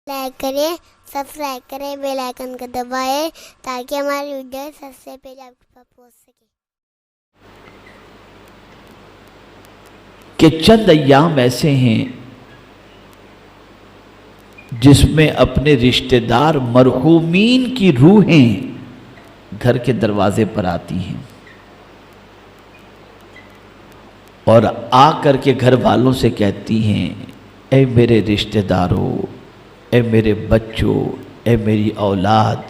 Like کریں، subscribe کریں، bell icon کو دبائیں تاکہ ہماری ویڈیو سب سے پہلے آپ کے پاس پہنچ سکے۔ کہ چند ایام ایسے ہیں جس میں اپنے رشتہ دار مرحومین کی روحیں گھر کے دروازے پر آتی ہیں اور آ کر کے گھر والوں سے کہتی ہیں، اے میرے رشتہ داروں، اے میرے بچوں، اے میری اولاد،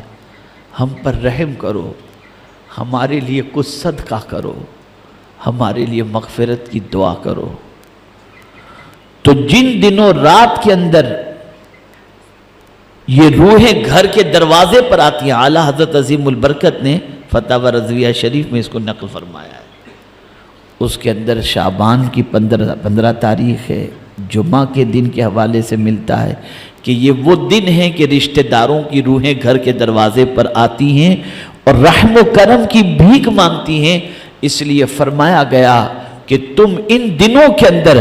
ہم پر رحم کرو، ہمارے لیے کچھ صدقہ کرو، ہمارے لیے مغفرت کی دعا کرو۔ تو جن دنوں رات کے اندر یہ روحیں گھر کے دروازے پر آتی ہیں، اعلیٰ حضرت عظیم البرکت نے فتاوی رضویہ شریف میں اس کو نقل فرمایا ہے۔ اس کے اندر شعبان کی 15 تاریخ ہے، جمعہ کے دن کے حوالے سے ملتا ہے کہ یہ وہ دن ہے کہ رشتہ داروں کی روحیں گھر کے دروازے پر آتی ہیں اور رحم و کرم کی بھیک مانگتی ہیں۔ اس لیے فرمایا گیا کہ تم ان دنوں کے اندر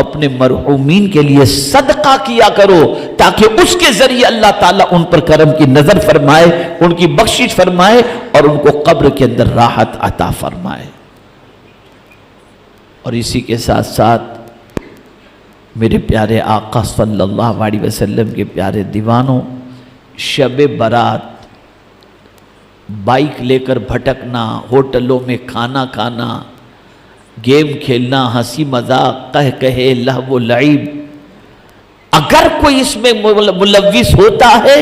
اپنے مرحومین کے لیے صدقہ کیا کرو تاکہ اس کے ذریعے اللہ تعالیٰ ان پر کرم کی نظر فرمائے، ان کی بخشش فرمائے اور ان کو قبر کے اندر راحت عطا فرمائے۔ اور اسی کے ساتھ ساتھ میرے پیارے آقا صلی اللہ علیہ وسلم کے پیارے دیوانوں، شب برات بائک لے کر بھٹکنا، ہوٹلوں میں کھانا کھانا، گیم کھیلنا، ہنسی مذاق، کہے لہو و لعب، اگر کوئی اس میں ملوث ہوتا ہے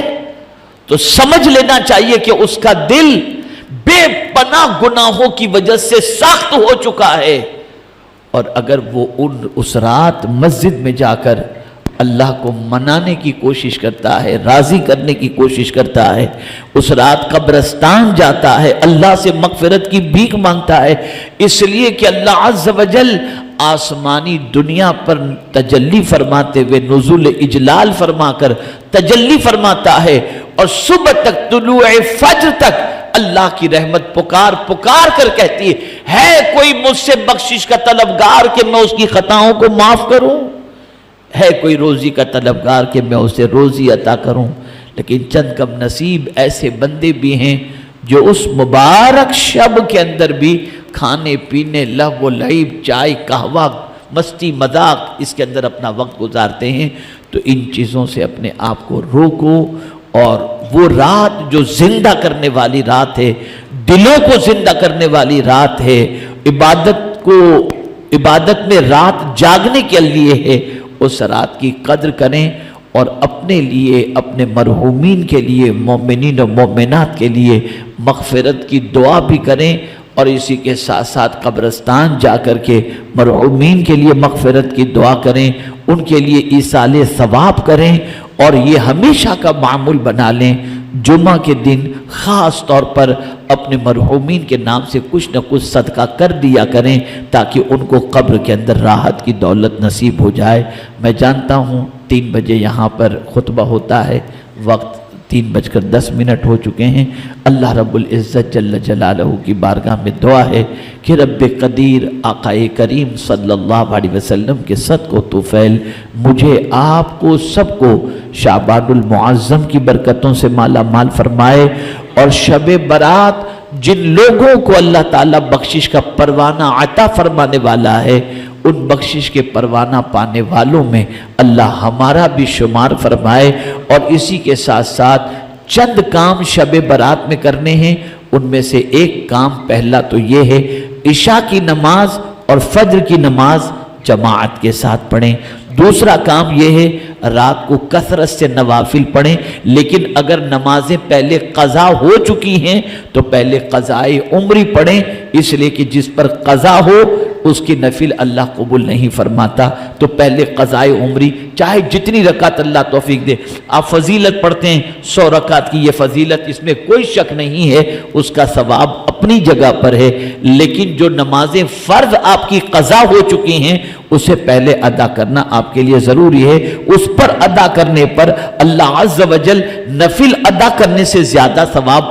تو سمجھ لینا چاہیے کہ اس کا دل بے پناہ گناہوں کی وجہ سے سخت ہو چکا ہے، اور اگر وہ اس رات مسجد میں جا کر اللہ کو منانے کی کوشش کرتا ہے، راضی کرنے کی کوشش کرتا ہے، اس رات قبرستان جاتا ہے، اللہ سے مغفرت کی بھیک مانگتا ہے، اس لیے کہ اللہ عز و جل آسمانی دنیا پر تجلی فرماتے ہوئے نزول اجلال فرما کر تجلی فرماتا ہے، اور صبح تک طلوع فجر تک اللہ کی رحمت پکار پکار کر کہتی ہے کوئی مجھ سے بخشش کا طلبگار کہ میں اس کی خطاؤں کو معاف کروں؟ ہے کوئی روزی کا طلبگار کہ میں اسے روزی عطا کروں؟ لیکن چند کم نصیب ایسے بندے بھی ہیں جو اس مبارک شب کے اندر بھی کھانے پینے، لہو و لعب، چائے قہوہ، مستی مذاق، اس کے اندر اپنا وقت گزارتے ہیں۔ تو ان چیزوں سے اپنے آپ کو روکو، اور وہ رات جو زندہ کرنے والی رات ہے، دلوں کو زندہ کرنے والی رات ہے، عبادت میں رات جاگنے کے لیے ہے، اس رات کی قدر کریں اور اپنے لیے، اپنے مرحومین کے لیے، مومنین و مومنات کے لیے مغفرت کی دعا بھی کریں، اور اسی کے ساتھ ساتھ قبرستان جا کر کے مرحومین کے لیے مغفرت کی دعا کریں، ان کے لیے ایصال ثواب کریں، اور یہ ہمیشہ کا معمول بنا لیں جمعہ کے دن خاص طور پر اپنے مرحومین کے نام سے کچھ نہ کچھ صدقہ کر دیا کریں تاکہ ان کو قبر کے اندر راحت کی دولت نصیب ہو جائے۔ میں جانتا ہوں 3 بجے یہاں پر خطبہ ہوتا ہے، وقت 3:10 ہو چکے ہیں۔ اللہ رب العزت جل جلالہ کی بارگاہ میں دعا ہے کہ رب قدیر آقا کریم صلی اللہ علیہ وسلم کے صدق و طفیل مجھے، آپ کو، سب کو شعبان المعظم کی برکتوں سے مالا مال فرمائے، اور شب برات جن لوگوں کو اللہ تعالیٰ بخشش کا پروانہ عطا فرمانے والا ہے، ان بخشش کے پروانہ پانے والوں میں اللہ ہمارا بھی شمار فرمائے۔ اور اسی کے ساتھ ساتھ چند کام شب برات میں کرنے ہیں، ان میں سے ایک کام پہلا تو یہ ہے عشاء کی نماز اور فجر کی نماز جماعت کے ساتھ پڑھیں۔ دوسرا کام یہ ہے رات کو کثرت سے نوافل پڑھیں، لیکن اگر نمازیں پہلے قضا ہو چکی ہیں تو پہلے قضائے عمری پڑھیں، اس لیے کہ جس پر قضا ہو اس کی نفل اللہ قبول نہیں فرماتا، تو پہلے قضائے عمری، چاہے جتنی رکعت اللہ توفیق دے۔ آپ فضیلت پڑھتے ہیں 100 رکعت کی، یہ فضیلت اس میں کوئی شک نہیں ہے، اس کا ثواب اپنی جگہ پر ہے، لیکن جو نمازیں فرض آپ کی قضا ہو چکی ہیں اسے پہلے ادا کرنا آپ کے لیے ضروری ہے۔ اس پر ادا کرنے پر اللہ عز و جل نفل ادا کرنے سے زیادہ ثواب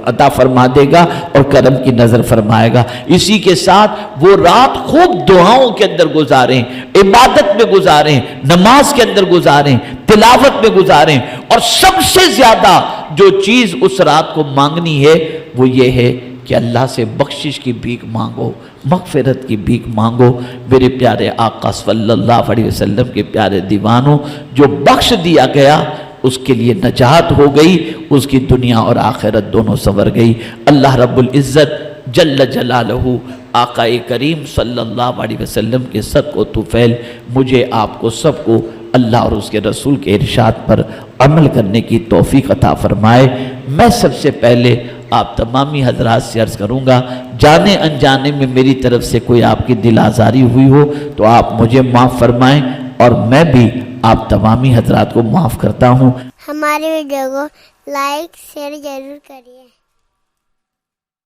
ادا فرما دے گا اور کرم کی نظر فرمائے گا۔ اسی کے ساتھ وہ رات خوب دعاؤں کے اندر گزاریں، عبادت میں گزاریں، نماز کے اندر گزاریں، تلاوت میں گزاریں، اور سب سے زیادہ جو چیز اس رات کو مانگنی ہے وہ یہ ہے کہ اللہ سے بخشش کی بھیک مانگو، مغفرت کی بھیک مانگو۔ میرے پیارے آقا صلی اللہ علیہ وسلم کے پیارے دیوانوں، جو بخش دیا گیا اس کے لیے نجات ہو گئی، اس کی دنیا اور آخرت دونوں سنور گئی۔ اللہ رب العزت جل جلالہ آقا کریم صلی اللہ علیہ وسلم کے صدق و طفیل مجھے آپ کو سب کو اللہ اور اس کے رسول کے ارشاد پر عمل کرنے کی توفیق عطا فرمائے۔ میں سب سے پہلے آپ تمامی حضرات سے عرض کروں گا، جانے انجانے میں میری طرف سے کوئی آپ کی دل آزاری ہوئی ہو تو آپ مجھے معاف فرمائیں، اور میں بھی آپ تمامی حضرات کو معاف کرتا ہوں۔ ہمارے ویڈیو کو لائک شیئر ضرور کریے۔